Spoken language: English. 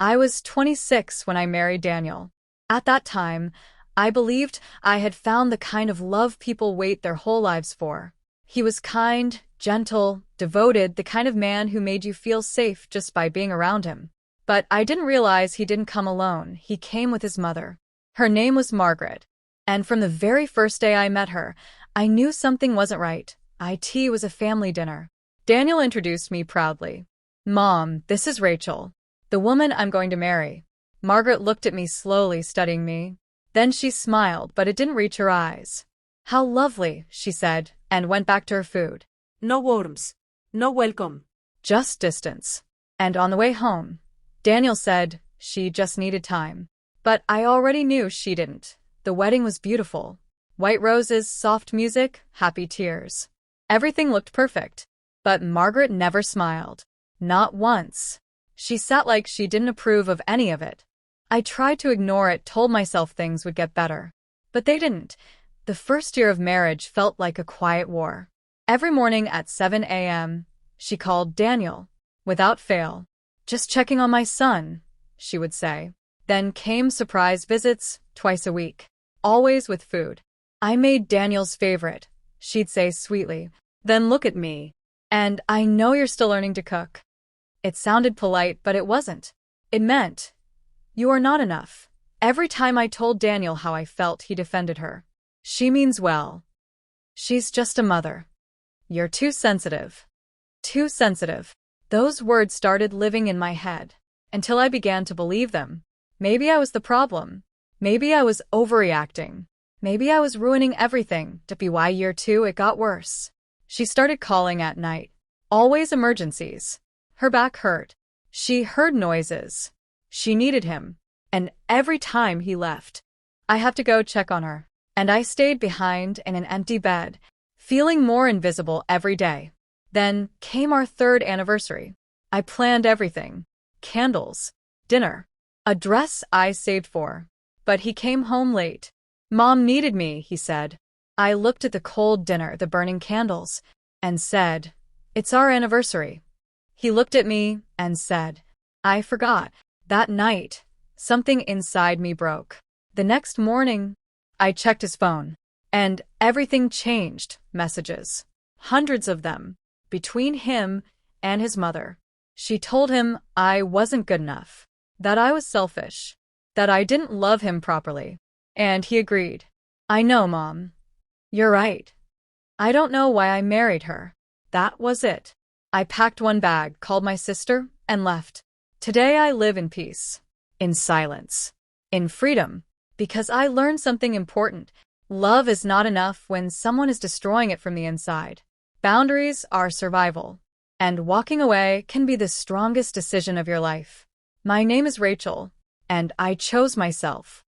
I was 26 when I married Daniel. At that time, I believed I had found the kind of love people wait their whole lives for. He was kind, gentle, devoted, the kind of man who made you feel safe just by being around him. But I didn't realize he didn't come alone. He came with his mother. Her name was Margaret. And from the very first day I met her, I knew something wasn't right. It was a family dinner. Daniel introduced me proudly. "Mom, this is Rachel, the woman I'm going to marry." Margaret looked at me slowly, studying me. Then she smiled, but it didn't reach her eyes. "How lovely," she said, and went back to her food. No worms. No welcome. Just distance. And on the way home, Daniel said she just needed time. But I already knew she didn't. The wedding was beautiful. White roses, soft music, happy tears. Everything looked perfect. But Margaret never smiled. Not once. She sat like she didn't approve of any of it. I tried to ignore it, told myself things would get better. But they didn't. The first year of marriage felt like a quiet war. Every morning at 7 a.m., she called Daniel. Without fail. "Just checking on my son," she would say. Then came surprise visits, twice a week. Always with food. "I made Daniel's favorite," she'd say sweetly. "Then look at me. And I know you're still learning to cook." It sounded polite, but it wasn't. It meant, "You are not enough." Every time I told Daniel how I felt, he defended her. "She means well. She's just a mother. You're too sensitive." Too sensitive. Those words started living in my head, until I began to believe them. Maybe I was the problem. Maybe I was overreacting. Maybe I was ruining everything. By year 2, it got worse. She started calling at night. Always emergencies. Her back hurt. She heard noises. She needed him. And every time he left, I had to go check on her. And I stayed behind in an empty bed, feeling more invisible every day. Then came our 3rd anniversary. I planned everything. Candles. Dinner. A dress I saved for. But he came home late. "Mom needed me," he said. I looked at the cold dinner, the burning candles, and said, "It's our anniversary." He looked at me and said, "I forgot." That night, something inside me broke. The next morning, I checked his phone, and everything changed. Messages. Hundreds of them. Between him and his mother. She told him I wasn't good enough. That I was selfish. That I didn't love him properly. And he agreed. "I know, Mom. You're right. I don't know why I married her." That was it. I packed one bag, called my sister, and left. Today I live in peace. In silence. In freedom. Because I learned something important. Love is not enough when someone is destroying it from the inside. Boundaries are survival. And walking away can be the strongest decision of your life. My name is Rachel, and I chose myself.